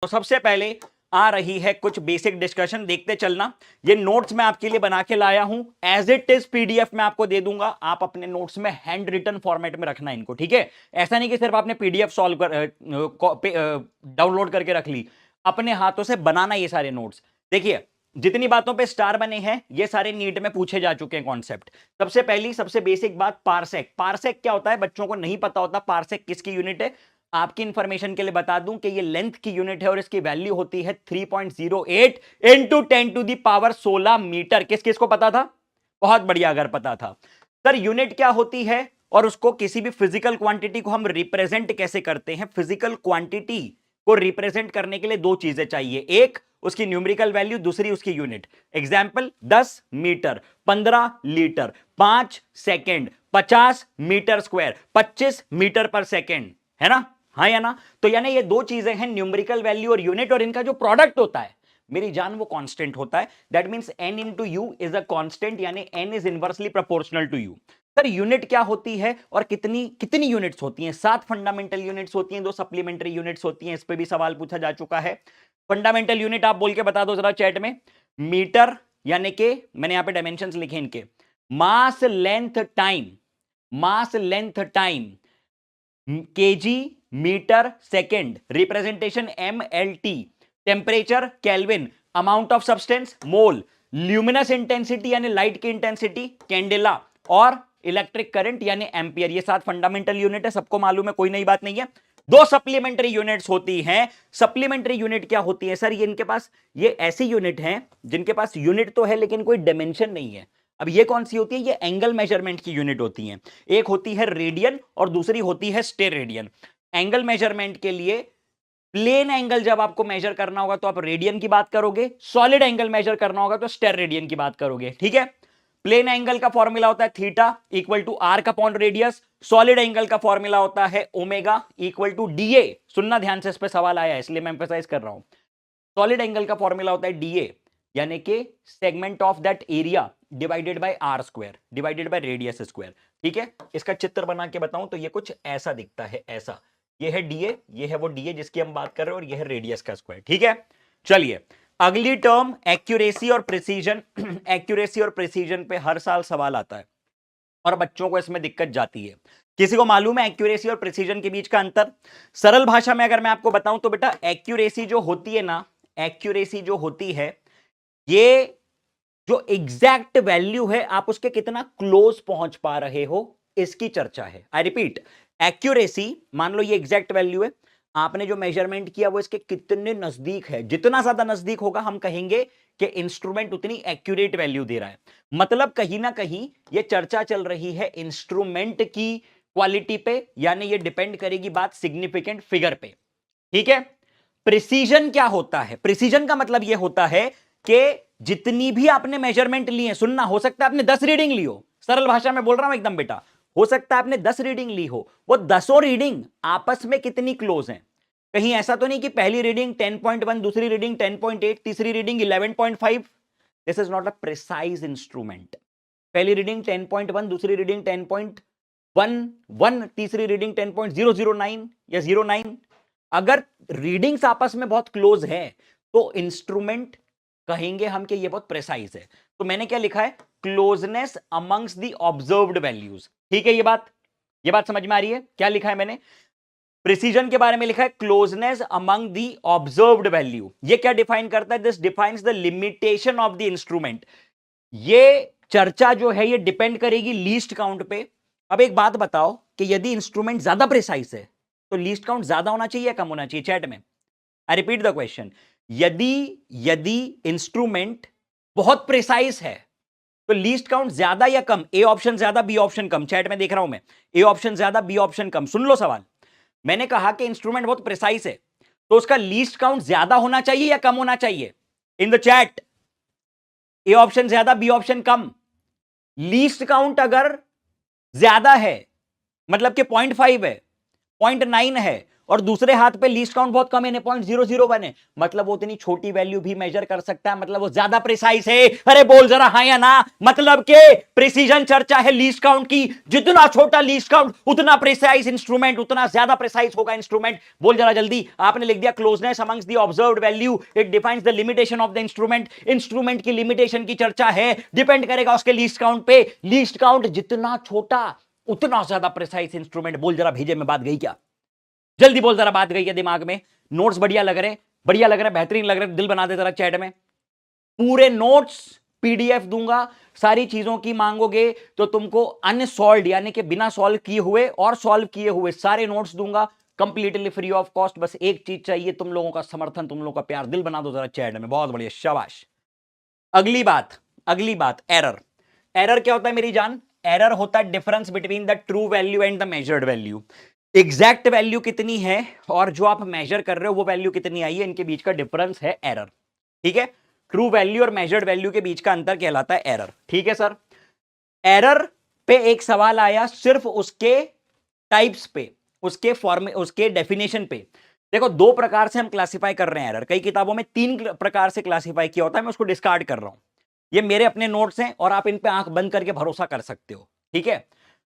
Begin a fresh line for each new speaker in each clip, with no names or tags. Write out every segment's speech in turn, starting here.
तो सबसे पहले आ रही है कुछ बेसिक डिस्कशन, देखते चलना। ये नोट्स मैं आपके लिए बना के लाया हूं, एज इट इज पीडीएफ में आपको दे दूंगा, आप अपने नोट्स में हैंड रिटन फॉर्मेट में रखना इनको, ठीक है। ऐसा नहीं कि सिर्फ आपने पीडीएफ सॉल्व कर डाउनलोड करके रख ली, अपने हाथों से बनाना ये सारे नोट्स। देखिए जितनी बातों पे स्टार बने हैं ये सारे नीट में पूछे जा चुके हैं कॉन्सेप्ट। सबसे पहली सबसे बेसिक बात, पारसेक। पारसेक क्या होता है, बच्चों को नहीं पता होता पारसेक किसकी यूनिट है। आपकी इंफॉर्मेशन के लिए बता दूं कि ये लेंथ की यूनिट है और इसकी वैल्यू होती है 3.08 into 10 to the power 16 metre. किस किस को पता था? बहुत बढ़िया अगर पता था। सर यूनिट क्या होती है और उसको किसी भी फिजिकल क्वांटिटी को हम रिप्रेजेंट कैसे करते हैं? फिजिकल क्वांटिटी को रिप्रेजेंट करने के लिए दो चीजें चाहिए, एक उसकी न्यूमेरिकल वैल्यू, दूसरी उसकी unit. Example 10 metre, 15 litre, 5 second, 50 metre square, 25 metre पर सेकेंड, है ना? हाँ या ना? तो यानी ये दो चीजें हैं, न्यूमेरिकल वैल्यू और यूनिट, और इनका जो प्रोडक्ट होता है मेरी जान वो कांस्टेंट होता है। That means n into U is a constant, यानी n is inversely proportional to U. Sir unit क्या होती है और कितनी कितनी यूनिट्स होती हैं? 7 फंडामेंटल यूनिट्स होती हैं, 2 सप्लीमेंट्री यूनिट्स होती हैं। इस पे भी सवाल पूछा जा चुका है। फंडामेंटल यूनिट आप बोल के बता दो जरा चैट में। मीटर, यानी कि मैंने यहां पे डायमेंशंस लिखे इनके, mass length time, mass length time, KG metre second, representation mlt, temperature kelvin, amount of substance mole, luminous intensity यानी लाइट की इंटेंसिटी कैंडेला, और इलेक्ट्रिक करंट यानी एम्पियर। ये 7 फंडामेंटल यूनिट है, सबको मालूम है, कोई नई बात नहीं है। 2 सप्लीमेंट्री यूनिट्स होती हैं। सप्लीमेंट्री यूनिट क्या होती है? सर ये इनके पास ये ऐसी यूनिट है जिनके पास यूनिट तो है लेकिन कोई डायमेंशन नहीं है। अब ये कौन सी होती है? ये एंगल मेजरमेंट की यूनिट होती है। एक होती है रेडियन और दूसरी होती है स्टेरेडियन। एंगल मेजरमेंट के लिए प्लेन एंगल जब आपको मेजर करना होगा तो आप रेडियन की बात करोगे, सॉलिड एंगल मेजर करना होगा तो स्टेरेडियन की बात करोगे, ठीक है। प्लेन एंगल का फॉर्मूला होता है theta equal to arc upon radius, solid angle का फॉर्मूला होता है ओमेगा इक्वल टू डीए। सुनना ध्यान से, इस पे सवाल आया है इसलिए मैं एम्फसाइज कर रहा हूं। सॉलिड एंगल का फॉर्मूला होता है डीए, यानी कि segment of that area divided by R square divided by radius square, ठीक है। इसका चित्र बना के बताऊं तो ये कुछ ऐसा दिखता है, ऐसा। ये है डीए, ये है वो डीए जिसकी हम बात कर रहे हैं, और ये है रेडियस का स्क्वायर, ठीक है। चलिए अगली टर्म एक्यूरेसी और प्रिसीजन। एक्यूरेसी और प्रिसीजन पे हर साल सवाल आता है और बच्चों को इसमें दिक्कत जाती है। किसी को मालूम है एक्यूरेसी और प्रिसीजन के बीच का अंतर? सरल भाषा में अगर मैं आपको बताऊं तो बेटा एक्यूरेसी जो होती है ना, एक्यूरेसी जो होती है, ये जो एग्जैक्ट वैल्यू है आप उसके कितना क्लोज पहुंच पा रहे हो, इसकी चर्चा है। आई रिपीट, एक्यूरेसी, मान लो ये एग्जैक्ट वैल्यू है, आपने जो मेजरमेंट किया वो इसके कितने नजदीक है। जितना ज्यादा नजदीक होगा हम कहेंगे कि इंस्ट्रूमेंट उतनी एक्यूरेट वैल्यू दे रहा है। मतलब कहीं ना कहीं ये चर्चा चल रही है इंस्ट्रूमेंट की क्वालिटी पे, यानी ये डिपेंड करेगी बात सिग्निफिकेंट फिगर पे, ठीक है। प्रिसीजन क्या होता है? प्रिसीजन का मतलब यह होता है कि जितनी भी आपने मेजरमेंट ली है, सुनना, हो सकता है आपने 10 रीडिंग ली हो, सरल भाषा में बोल रहा हूं एकदम बेटा, हो सकता है आपने 10 रीडिंग ली हो, वो 10 रीडिंग आपस में कितनी क्लोज हैं। कहीं ऐसा तो नहीं कि पहली रीडिंग 10.1, दूसरी रीडिंग 10.8, तीसरी reading 11.5। This is not a precise instrument. पहली रीडिंग 10.1, दूसरी रीडिंग 10.11, तीसरी रीडिंग 10.009 या 09। अगर रीडिंग्स आपस में बहुत क्लोज है तो इंस्ट्रूमेंट कहेंगे हम कि ये बहुत प्रेसाइज है। तो मैंने क्या लिखा है? Closeness amongst the observed values, ठीक है। ये बात समझ में आ रही है? क्या लिखा है मैंने? प्रिसीजन के बारे में लिखा है closeness among the observed value. ये क्या डिफाइन करता है? This defines the limitation of the instrument. ये चर्चा जो है ये डिपेंड करेगी लीस्ट काउंट पे। अब एक बात बताओ कि यदि इंस्ट्रूमेंट ज्यादा प्रिसाइज है तो लीस्ट काउंट ज्यादा होना चाहिए या कम होना चाहिए? चैट में आई रिपीट द क्वेश्चन, यदि यदि इंस्ट्रूमेंट बहुत प्रिसाइज है तो लीस्ट काउंट ज्यादा या कम? ए ऑप्शन ज्यादा, बी ऑप्शन कम। चैट में देख रहा हूं मैं, ए ऑप्शन ज्यादा, बी ऑप्शन कम। सुन लो सवाल, मैंने कहा कि इंस्ट्रूमेंट बहुत प्रिसाइज है तो उसका लीस्ट काउंट ज्यादा होना चाहिए या कम होना चाहिए? In the chat, A option ज्यादा, बी ऑप्शन कम। लीस्ट काउंट अगर ज्यादा है मतलब कि 0.5 है, 0.9 है, और दूसरे हाथ पे लीस्ट काउंट बहुत कम है, 0.001 है, मतलब वो उतनी छोटी वैल्यू भी मेजर कर सकता है, मतलब वो ज्यादा प्रिसाइज है। अरे बोल जरा हाँ या ना, मतलब के प्रिसीजन चर्चा है लीस्ट काउंट की, जितना छोटा लीस्ट काउंट उतना प्रिसाइज इंस्ट्रूमेंट, उतना ज्यादा प्रिसाइज होगा इंस्ट्रूमेंट। बोल जरा जल्दी, आपने लिख दिया closeness amongst the observed value, it defines the limitation of the instrument. Instrument की लिमिटेशन की चर्चा है, डिपेंड करेगा उसके लीस्ट काउंट पे। लीस्ट काउंट जितना छोटा उतना ज्यादा प्रिसाइज इंस्ट्रूमेंट। बोल जरा भेजे में बात गई क्या? जल्दी बोल जरा, बात गई क्या दिमाग में? नोट्स बढ़िया लग रहे, बढ़िया लग रहे, बेहतरीन लग रहे, दिल बना दे जरा चैट में। पूरे नोट्स पीडीएफ दूंगा, सारी चीजों की मांगोगे तो तुमको अनसॉल्व यानी कि बिना सॉल्व किए हुए और सॉल्व किए हुए सारे नोट्स दूंगा कंप्लीटली फ्री ऑफ कॉस्ट। बस एक चीज चाहिए, तुम लोगों का समर्थन, तुम लोगों का प्यार। दिल बना दो जरा चैट में, बहुत बढ़िया, शाबाश। अगली बात, एरर। एरर क्या होता है मेरी जान? एरर होता है difference between the true value and the measured value. Exact value कितनी है और जो आप मेजर कर रहे हो वो वैल्यू कितनी आई है, इनके बीच का डिफरेंस है एरर। ठीक है, ट्रू वैल्यू और मेजर्ड वैल्यू के बीच का अंतर कहलाता है एरर। ठीक है सर, एरर पे एक सवाल आया सिर्फ उसके टाइप्स पे, उसके फॉर्म, उसके डेफिनेशन पे। देखो, दो प्रकार से हम क्लासिफाई कर रहे हैं एरर, कई किताबों में तीन प्रकार से क्लासिफाई किया होता है, मैं उसको डिस्कार्ड कर रहा हूं। ये मेरे अपने नोट्स हैं और आप इन पे आंख बंद करके भरोसा कर सकते हो। ठीक है,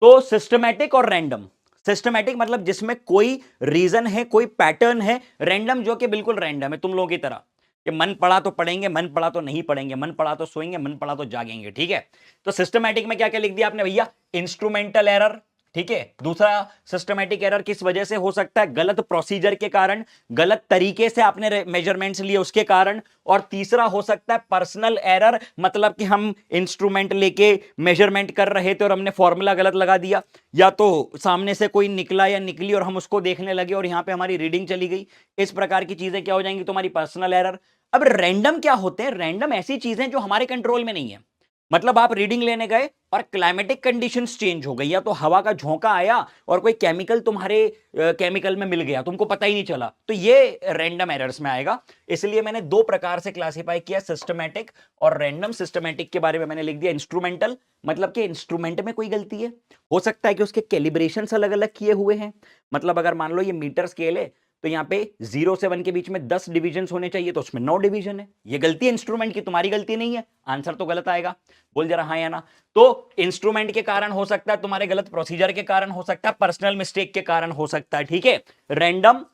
तो सिस्टमैटिक और रैंडम। सिस्टमैटिक मतलब जिसमें कोई रीजन है, कोई पैटर्न है। रैंडम जो कि बिल्कुल रैंडम है, तुम लोगों की तरह कि मन पड़ा तो पढ़ेंगे, मन पड़ा तो नहीं पढ़ेंगे, मन पड़ा तो सोएंगे, मन पड़ा तो जागेंगे। ठीक है, तो सिस्टमैटिक में क्या क्या लिख दिया आपने भैया? Instrumental error. ठीक है, दूसरा सिस्टमैटिक एरर किस वजह से हो सकता है? गलत प्रोसीजर के कारण, गलत तरीके से आपने मेजरमेंट्स लिए उसके कारण। और तीसरा हो सकता है पर्सनल एरर, मतलब कि हम इंस्ट्रूमेंट लेके मेजरमेंट कर रहे थे और हमने फॉर्मूला गलत लगा दिया, या तो सामने से कोई निकला या निकली और हम उसको देखने लगे और यहां पे हमारी रीडिंग चली गई। इस प्रकार की चीजें क्या हो जाएंगी? तुम्हारी पर्सनल एरर। अब रैंडम क्या होते हैं? रैंडम ऐसी चीजें जो हमारे कंट्रोल में नहीं है। मतलब आप रीडिंग लेने गए और क्लाइमेटिक कंडीशंस चेंज हो गई, या तो हवा का झोंका आया और कोई केमिकल तुम्हारे केमिकल में मिल गया, तुमको पता ही नहीं चला, तो ये रैंडम एरर्स में आएगा। इसलिए मैंने दो प्रकार से क्लासिफाई किया, सिस्टमैटिक और रैंडम। सिस्टमैटिक के बारे में मैंने लिख दिया इंस्ट्रूमेंटल, मतलब कि इंस्ट्रूमेंट में कोई गलती है, हो सकता है कि उसके कैलिब्रेशंस अलग अलग किए हुए हैं। मतलब अगर मान लो ये मीटर स्केल है तो यहां पे 0 से 1 के बीच में 10 डिवीजन होने चाहिए, तो उसमें 9 डिवीजन है। ये गलती है इंस्ट्रूमेंट की, तुम्हारी गलती नहीं है। आंसर तो गलत आएगा, बोल जरा हाँ या ना। तो इंस्ट्रूमेंट के कारण हो सकता है, तुम्हारे गलत प्रोसीजर के कारण हो सकता है, पर्सनल मिस्टेक के कारण हो सकता है। ठीक है, रैंडम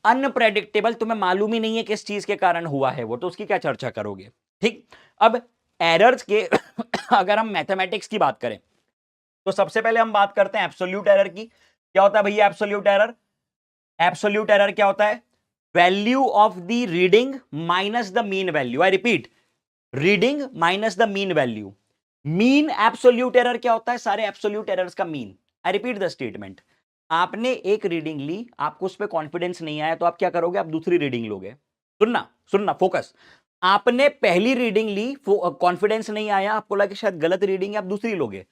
अनप्रेडिक्टेबल, तुम्हें मालूम ही नहीं है किस चीज के कारण हुआ है वो, तो उसकी क्या चर्चा करोगे। ठीक, अब एरर्स के अगर हम मैथमेटिक्स की बात करें तो सबसे पहले हम बात करते हैं एब्सोल्यूट एरर की। क्या होता है भैया एब्सोल्यूट एरर? एब्सोल्यूट एरर क्या होता है? Value of the reading minus the mean value. I repeat, reading minus the mean value. Mean absolute error क्या होता है? सारे एब्सोल्यूट एरर्स का mean. I repeat the statement, आपने एक रीडिंग ली, आपको उस पर कॉन्फिडेंस नहीं आया, तो आप क्या करोगे? आप दूसरी रीडिंग लोगे। सुनना सुनना, फोकस। आपने पहली रीडिंग ली, कॉन्फिडेंस नहीं आया, आपको लगा कि शायद गलत रीडिंग है, आप दूसरी लोगे।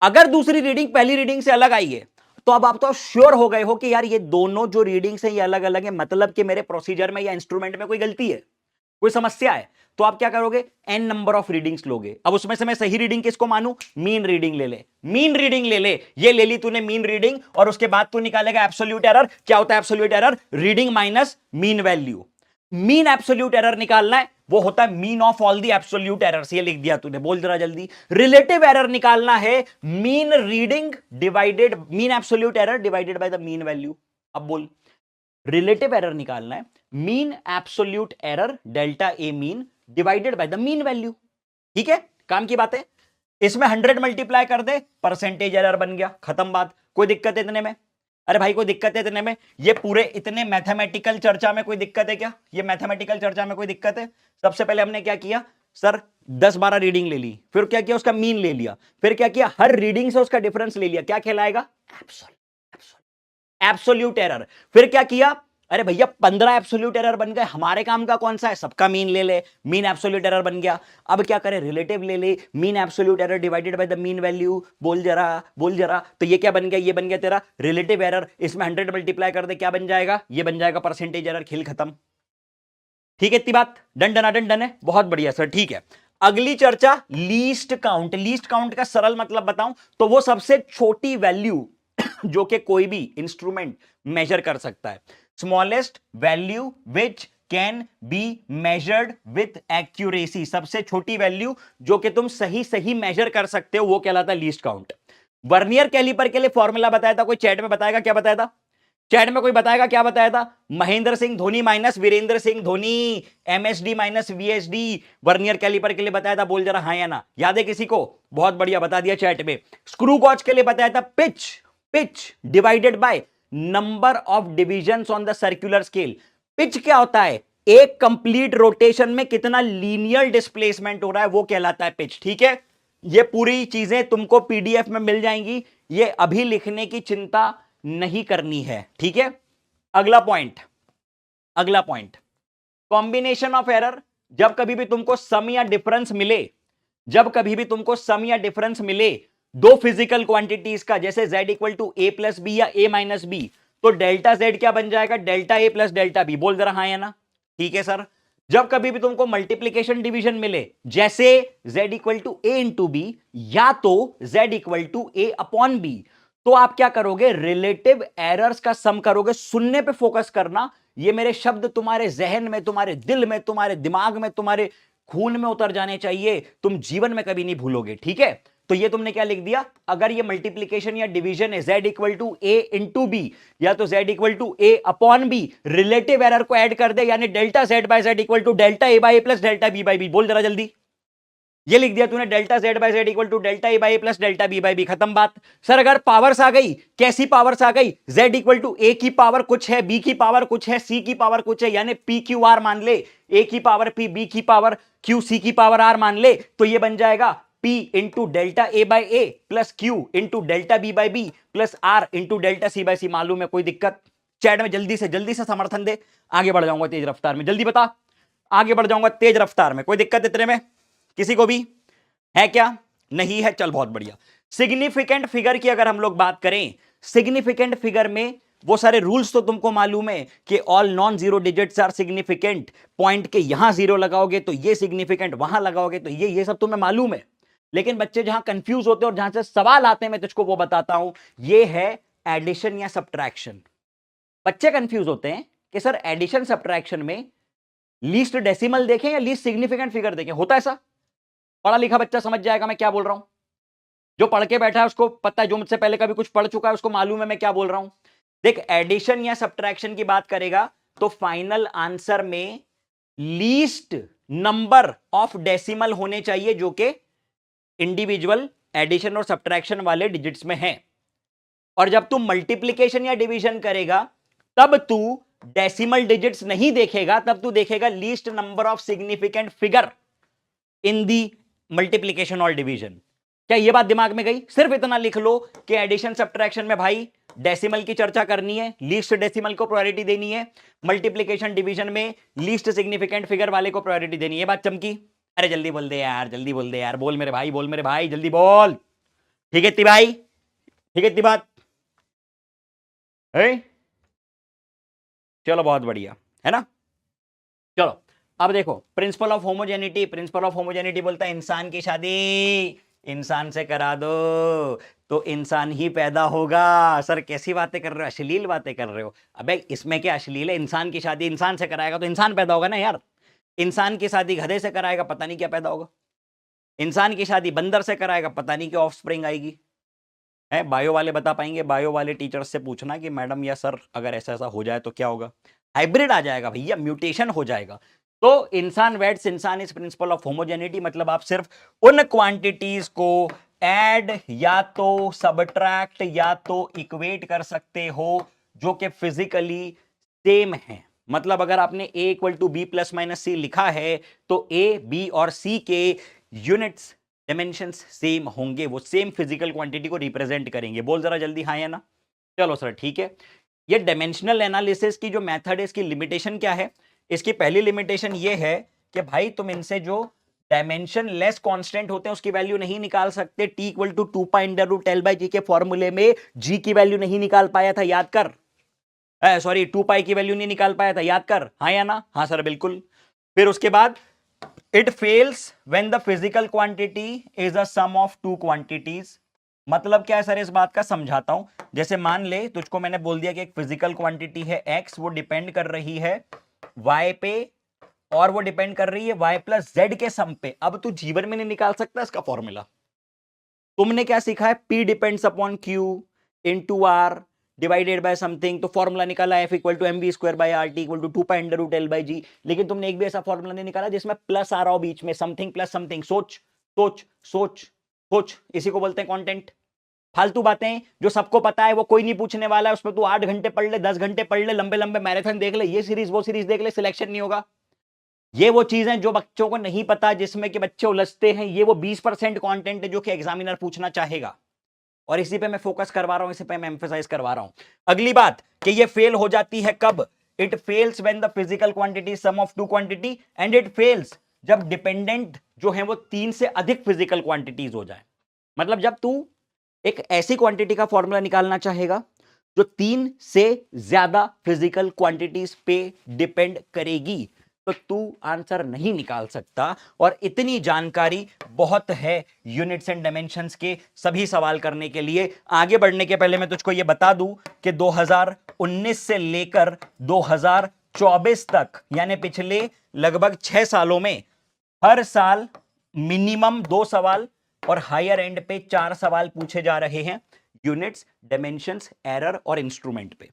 अगर दूसरी रीडिंग पहली रीडिंग से अलग आई है तो अब आप तो श्योर हो गए हो कि यार ये दोनों जो रीडिंग्स हैं ये अलग अलग है, मतलब कि मेरे प्रोसीजर में या इंस्ट्रूमेंट में कोई गलती है, कोई समस्या है। तो आप क्या करोगे? एन नंबर ऑफ रीडिंग्स लोगे। अब उसमें से मैं सही रीडिंग किसको मानूं? मीन रीडिंग ले ले, मीन रीडिंग ले ले। ये ले ली तूने मीन रीडिंग, और उसके बाद तू निकालेगा एब्सोल्यूट एरर। क्या होता है absolute error? Reading minus mean value. Mean absolute error निकालना है, वो होता है mean of all the absolute errors. ये लिख दिया तूने, बोल जरा जल्दी। रिलेटिव एरर निकालना है, mean reading divided mean absolute error divided by the mean value. अब बोल, रिलेटिव एरर निकालना है, mean absolute error delta A mean divided by the mean value. ठीक है, काम की बात है। इसमें 100 मल्टीप्लाई कर दे, परसेंटेज एरर बन गया, खत्म बात। कोई दिक्कत है इतने में? अरे भाई कोई दिक्कत है इतने में? ये पूरे इतने मैथमेटिकल चर्चा में कोई दिक्कत है क्या? ये मैथमेटिकल चर्चा में कोई दिक्कत है? सबसे पहले हमने क्या किया सर? 10-12 रीडिंग ले ली, फिर क्या किया? उसका मीन ले लिया, फिर क्या किया? हर रीडिंग से उसका डिफरेंस ले लिया। क्या कहलाएगा? Absolute error. फिर क्या किया? अरे भैया 15 एब्सोल्यूट एरर बन गए, हमारे काम का कौन सा है? सबका मीन ले ले, मीन एब्सोल्यूट एरर बन गया। अब क्या करें? रिलेटिव ले ले, mean absolute error divided by the mean value. बोल जरा बोल जरा, तो ये क्या बन गया? ये बन गया तेरा रिलेटिव एरर। इसमें 100 मल्टीप्लाई कर दे, क्या बन जाएगा? ये बन जाएगा परसेंटेज एरर। खेल खत्म। ठीक है, इतनी बात डन डन डन डन है, बहुत बढ़िया सर। ठीक है, अगली चर्चा लीस्ट काउंट। लीस्ट काउंट का सरल मतलब बताऊं तो वो सबसे छोटी वैल्यू जो कि कोई भी इंस्ट्रूमेंट मेजर कर सकता है। Smallest value which can be measured with accuracy, सबसे छोटी वैल्यू जो कि तुम सही सही मेजर कर सकते हो वो कहलाता है लीस्ट काउंट। वर्नियर कैलिपर के लिए फॉर्मूला बताया था, कोई चैट में बताएगा क्या बताया था? चैट में कोई बताएगा क्या बताया था? Mahendra Singh Dhoni minus Virendra Singh Dhoni, MSD minus VSD, vernier caliper के लिए बताया था। बोल जरा हाँ या ना, याद है किसी को? बहुत बढ़िया, बता दिया चैट में। स्क्रू गॉज के लिए बताया था pitch, pitch divided by number of divisions on the circular scale. Pitch क्या होता है? एक कंप्लीट रोटेशन में कितना लीनियर डिस्प्लेसमेंट हो रहा है वो कहलाता है पिच। ठीक है, ये पूरी चीजें तुमको पीडीएफ में मिल जाएंगी, ये अभी लिखने की चिंता नहीं करनी है। ठीक है, अगला पॉइंट, अगला पॉइंट, कॉम्बिनेशन ऑफ एरर। जब कभी भी तुमको सम या डिफरेंस मिले, जब कभी भी तुमको सम या डिफरेंस मिले दो फिजिकल क्वांटिटीज का, जैसे z equal to A plus B या ए माइनस बी, तो डेल्टा z क्या बन जाएगा? Delta A plus delta B. बोल जरा हाँ या ना। ठीक है सर। जब कभी भी तुमको मल्टीप्लीकेशन डिवीजन मिले, जैसे z equal to A into B या तो z equal to A upon B, तो आप क्या करोगे? रिलेटिव एरर्स का सम करोगे। सुनने पे फोकस करना, ये मेरे शब्द तुम्हारे जहन में, तुम्हारे दिल में, तुम्हारे दिमाग में, तुम्हारे खून में उतर जाने चाहिए, तुम जीवन में कभी नहीं भूलोगे। ठीक है, तो ये तुमने क्या लिख दिया? अगर ये मल्टीप्लीकेशन या डिवीजन है z equal to A into B या तो z equal to A upon B, relative error को ऐड कर दे, यानी delta z by z equal to delta A by A plus delta B by B. बोल जरा जल्दी, ये लिख दिया तूने, delta z by z equal to delta A by A plus delta B by B. खत्म बात। सर अगर पावर्स आ गई, कैसी पावर्स आ गई? z इक्वल टू ए की पावर कुछ है, b की पावर कुछ है, c की पावर कुछ है, यानी p क्यू आर मान ले, a की पावर p, b की पावर q, c की पावर r मान ले, तो ये बन जाएगा p into delta A by A plus q into delta B by b plus r into delta c by c. मालूम है? कोई दिक्कत? चैट में जल्दी से समर्थन दे, आगे बढ़ जाऊंगा तेज रफ्तार में। जल्दी बता, आगे बढ़ जाऊंगा तेज रफ्तार में। कोई दिक्कत इतने में किसी को भी है क्या? नहीं है, चल बहुत बढ़िया। सिग्निफिकेंट फिगर की अगर हम लोग बात करें, सिग्निफिकेंट फिगर में वो सारे रूल्स तो तुमको मालूम है कि all non zero digits are significant, point के यहां जीरो लगाओगे तो ये सिग्निफिकेंट, वहां लगाओगे तो ये सब तुम्हें मालूम है। लेकिन बच्चे जहां कंफ्यूज होते हैं और जहां से सवाल आते हैं, मैं तुझको वो बताता हूं, ये है एडिशन या सब्ट्रैक्शन। बच्चे कंफ्यूज होते हैं कि सर एडिशन सब्ट्रैक्शन में लीस्ट डेसिमल देखें या लीस्ट सिग्निफिकेंट फिगर देखें। होता ऐसा? पढ़ा लिखा बच्चा समझ जाएगा मैं क्या बोल रहा हूं, जो पढ़ के बैठा है उसको पता है, जो मुझसे पहले कभी कुछ पढ़ चुका है उसको मालूम है मैं क्या बोल रहा हूं। देख, एडिशन या सब्ट्रैक्शन की बात करेगा तो फाइनल आंसर में लीस्ट नंबर ऑफ डेसिमल होने चाहिए जो कि इंडिविजुअल एडिशन और सब्ट्रैक्शन वाले डिजिट्स में है। और जब तू मल्टीप्लीकेशन या डिवीजन करेगा तब तू डेसिमल डिजिट्स नहीं देखेगा, तब तू देखेगा least number of significant figure in the multiplication और डिवीजन। क्या ये बात दिमाग में गई? सिर्फ इतना लिख लो कि एडिशन सब्ट्रैक्शन में भाई डेसिमल की चर्चा करनी है, लीस्ट डेसिमल को प्रायोरिटी देनी है, मल्टीप्लीकेशन डिवीजन में लीस्ट सिग्निफिकेंट फिगर वाले को प्रायोरिटी देनी है। ये बात चमकी? अरे जल्दी बोल दे यार, जल्दी बोल दे यार, बोल मेरे भाई, बोल मेरे भाई, जल्दी बोल। ठीक है इतनी भाई, ठीक है इतनी बात है? चलो बहुत बढ़िया है ना। चलो अब देखो, principle of homogeneity, principle of homogeneity बोलता है इंसान की शादी इंसान से करा दो तो इंसान ही पैदा होगा। सर कैसी बातें कर रहे हो, अश्लील बातें कर रहे हो। अबे इसमें क्या अश्लील है? इंसान की शादी इंसान से कराएगा तो इंसान पैदा होगा ना यार। इंसान की शादी गधे से कराएगा, पता नहीं क्या पैदा होगा। इंसान की शादी बंदर से कराएगा, पता नहीं क्या ऑफस्प्रिंग आएगी। है बायो वाले बता पाएंगे, बायो वाले टीचर्स से पूछना कि मैडम या सर अगर ऐसा ऐसा हो जाए तो क्या होगा। हाइब्रिड आ जाएगा भैया, म्यूटेशन हो जाएगा। तो इंसान वेट्स इंसान इज प्रिंसिपल ऑफ होमोजेनिटी, मतलब आप सिर्फ उन क्वांटिटीज को ऐड या तो सबट्रैक्ट या तो इक्वेट कर सकते हो जो कि फिजिकली सेम है। मतलब अगर आपने a equal to b plus minus c लिखा है तो a, b और c के यूनिट्स डायमेंशंस सेम होंगे, वो सेम फिजिकल क्वांटिटी को रिप्रेजेंट करेंगे। बोल जरा जल्दी हाँ या ना। चलो सर ठीक है। ये डायमेंशनल एनालिसिस की जो मेथड है इसकी लिमिटेशन क्या है? इसकी पहली लिमिटेशन ये है कि भाई तुम इनसे जो डायमेंशन लेस कांस्टेंट होते हैं उसकी वैल्यू नहीं निकाल सकते। T equal to 2 pi under root l by g के फॉर्मूले में जी की वैल्यू नहीं निकाल पाया था, याद कर। सॉरी 2 पाई की वैल्यू नहीं निकाल पाया था, याद कर। हाँ या ना? हाँ सर बिल्कुल। फिर उसके बाद it fails when the physical quantity is a sum of two quantities, मतलब क्या है सर इस बात का, समझाता हूं। जैसे मान ले तुझको मैंने बोल दिया कि एक फिजिकल क्वांटिटी है x, वो डिपेंड कर रही है y पे, और वो डिपेंड कर रही है y प्लस z के सम पे। अब तू जीवन में नहीं निकाल सकता इसका फॉर्मूला। तुमने क्या सीखा है, p depends upon q into r divided by something, तो फॉर्मूला निकाला f equal to m b square by r t equal to 2 pi under root l by g. लेकिन तुमने एक भी ऐसा फॉर्मूला नहीं निकाला जिसमें प्लस आ रहा हो बीच में, समथिंग प्लस समथिंग। सोच सोच सोच सोच, इसी को बोलते हैं कंटेंट। फालतू बातें जो सबको पता है वो कोई नहीं पूछने वाला है, उसमें तू 8 घंटे पढ़ ले, 10 घंटे पढ़ ले, लंबे लंबे मैराथन देख ले, ये सीरीज वो सीरीज देख ले, सिलेक्शन नहीं होगा। ये वो चीजें जो बच्चों को नहीं पता, जिसमें कि बच्चे उलझते हैं, ये वो 20% कंटेंट है जो कि एग्जामिनर पूछना चाहेगा, और इसी पे मैं फोकस करवा रहा हूं, इसी पे मैं एम्फेसाइज करवा रहा हूं। अगली बात कि ये फेल हो जाती है कब, it fails when the physical quantity sum of two quantity, and it fails जब डिपेंडेंट जो है वो 3 से अधिक फिजिकल क्वांटिटीज हो जाए। मतलब जब तू एक ऐसी क्वांटिटी का फॉर्मूला निकालना चाहेगा जो 3 से ज्यादा फिजिकल क्वांटिटीज पे डिपेंड करेगी, तो तू आंसर नहीं निकाल सकता। और इतनी जानकारी बहुत है यूनिट्स एंड डायमेंशंस के सभी सवाल करने के लिए। आगे बढ़ने के पहले मैं तुझको यह बता दूं कि 2019 से लेकर 2024 तक, यानी पिछले लगभग 6 सालों में, हर साल मिनिमम 2 सवाल और हायर एंड पे 4 सवाल पूछे जा रहे हैं यूनिट्स, डायमेंशंस, एरर और इंस्ट्रूमेंट पे।